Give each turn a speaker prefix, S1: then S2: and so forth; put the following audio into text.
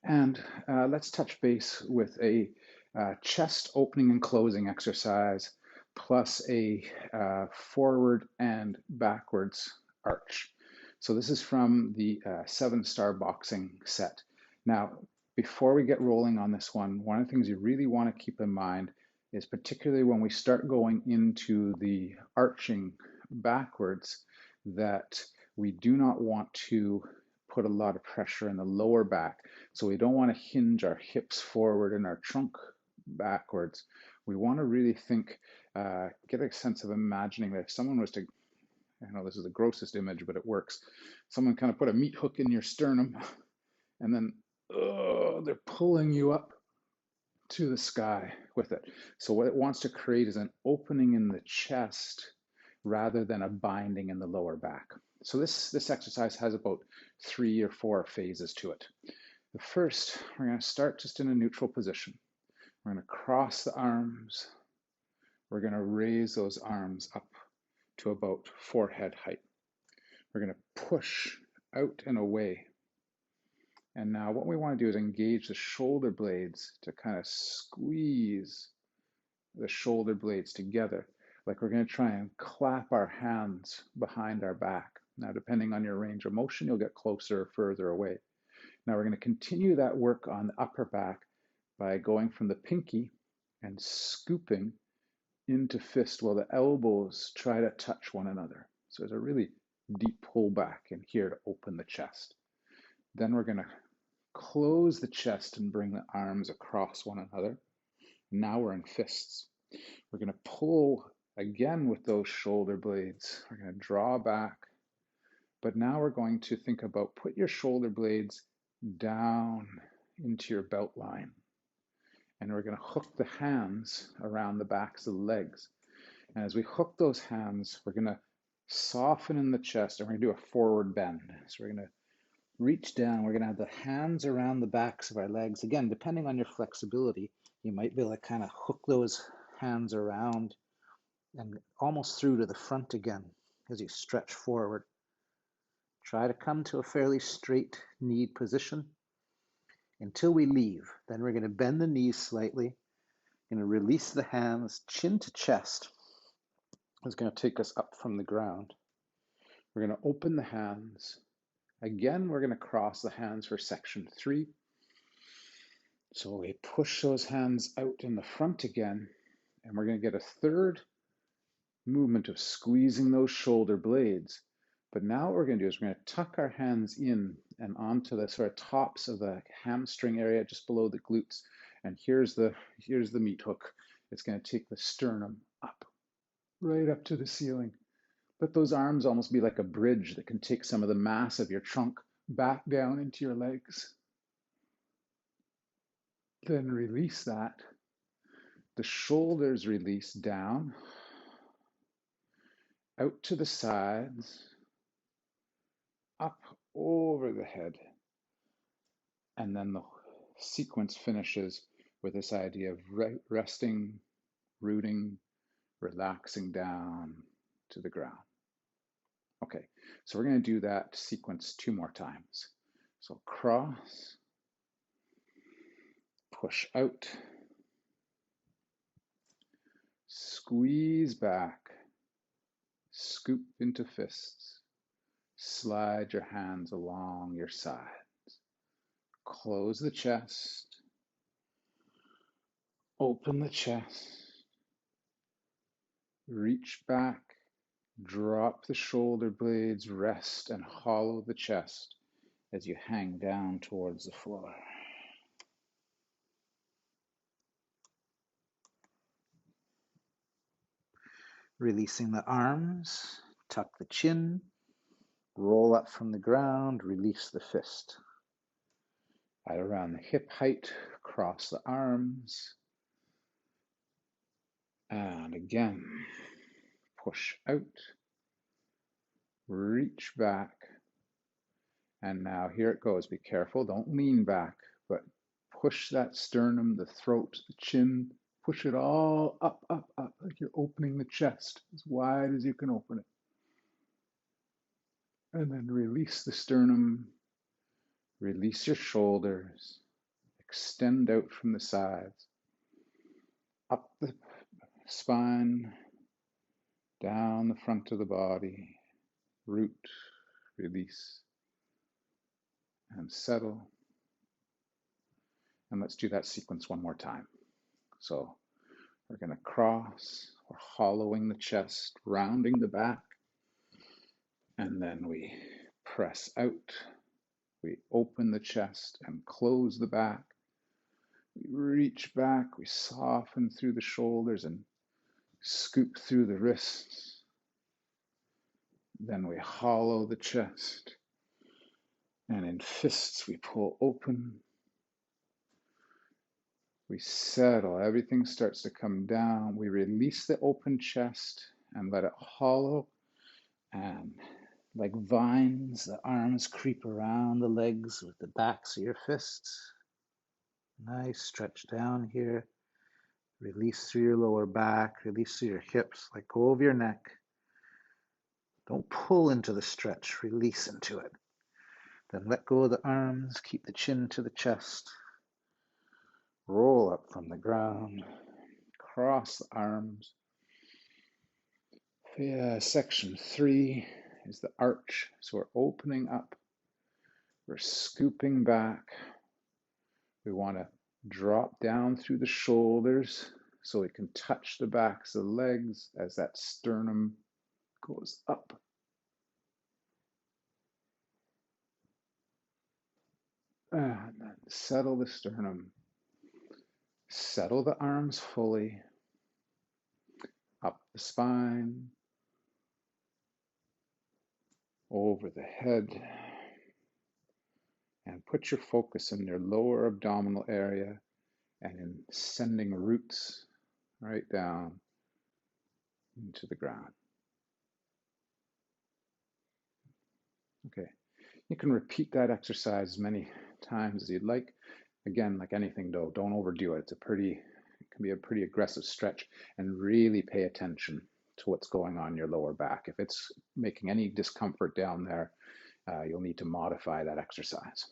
S1: And let's touch base with a chest opening and closing exercise plus a forward and backwards arch. So this is from the 7-star boxing set. Now, before we get rolling on this one of the things you really want to keep in mind is particularly when we start going into the arching backwards, that we do not want to put a lot of pressure in the lower back. So we don't want to hinge our hips forward and our trunk backwards. We want to really think, get a sense of imagining that if someone was to, I know this is the grossest image, but it works. Someone kind of put a meat hook in your sternum and then they're pulling you up to the sky with it. So what it wants to create is an opening in the chest rather than a binding in the lower back. So this exercise has about 3 or 4 phases to it. The first, we're going to start just in a neutral position. We're going to cross the arms. We're going to raise those arms up to about forehead height. We're going to push out and away. And now what we want to do is engage the shoulder blades to kind of squeeze the shoulder blades together. Like we're going to try and clap our hands behind our back. Now, depending on your range of motion, you'll get closer or further away. Now we're going to continue that work on the upper back by going from the pinky and scooping into fist while the elbows try to touch one another. So there's a really deep pull back in here to open the chest. Then we're going to close the chest and bring the arms across one another. Now we're in fists. We're going to pull again with those shoulder blades. We're going to draw back. But now we're going to think about put your shoulder blades down into your belt line. And we're going to hook the hands around the backs of the legs. And as we hook those hands, we're going to soften in the chest and we're going to do a forward bend. So we're going to reach down. We're going to have the hands around the backs of our legs. Again, depending on your flexibility, you might be able to kind of hook those hands around and almost through to the front again as you stretch forward. Try to come to a fairly straight kneed position until we leave. Then we're going to bend the knees slightly. Going to release the hands, chin to chest. It's going to take us up from the ground. We're going to open the hands. Again, we're going to cross the hands for section 3. So we push those hands out in the front again, and we're going to get a third movement of squeezing those shoulder blades. But now what we're going to do is we're going to tuck our hands in and onto the sort of tops of the hamstring area just below the glutes. And here's the meat hook. It's going to take the sternum up, right up to the ceiling. Let those arms almost be like a bridge that can take some of the mass of your trunk back down into your legs. Then release that. The shoulders release down, out to the sides, up over the head. And then the sequence finishes with this idea of resting, rooting, relaxing down to the ground. Okay, so we're going to do that sequence 2 more times. So cross, push out, squeeze back, scoop into fists, slide your hands along your sides, close the chest, open the chest, reach back, drop the shoulder blades, rest and hollow the chest as you hang down towards the floor. Releasing the arms, tuck the chin, roll up from the ground, release the fist. At around the hip height, cross the arms. And again, push out, reach back. And now here it goes. Be careful, don't lean back, but push that sternum, the throat, the chin, push it all up, up, up, like you're opening the chest as wide as you can open it. And then release the sternum, release your shoulders, extend out from the sides, up the spine, down the front of the body, root, release, and settle. And let's do that sequence one more time. So we're going to cross, we're hollowing the chest, rounding the back, and then we press out. We open the chest and close the back. We reach back, we soften through the shoulders and scoop through the wrists. Then we hollow the chest. And in fists, we pull open. We settle, everything starts to come down. We release the open chest and let it hollow. And like vines, the arms creep around the legs with the backs of your fists. Nice stretch down here. Release through your lower back, release through your hips, let go of your neck. Don't pull into the stretch, release into it. Then let go of the arms, keep the chin to the chest. Roll up from the ground, cross the arms. Section 3 is the arch. So we're opening up, we're scooping back. We want to drop down through the shoulders so we can touch the backs of the legs as that sternum goes up. And then settle the sternum. Settle the arms fully. Up the spine. Over the head. And put your focus in your lower abdominal area and in sending roots right down into the ground. Okay, you can repeat that exercise as many times as you'd like. Again, like anything though, don't overdo it. It can be a pretty aggressive stretch, and really pay attention to what's going on in your lower back. If it's making any discomfort down there, you'll need to modify that exercise.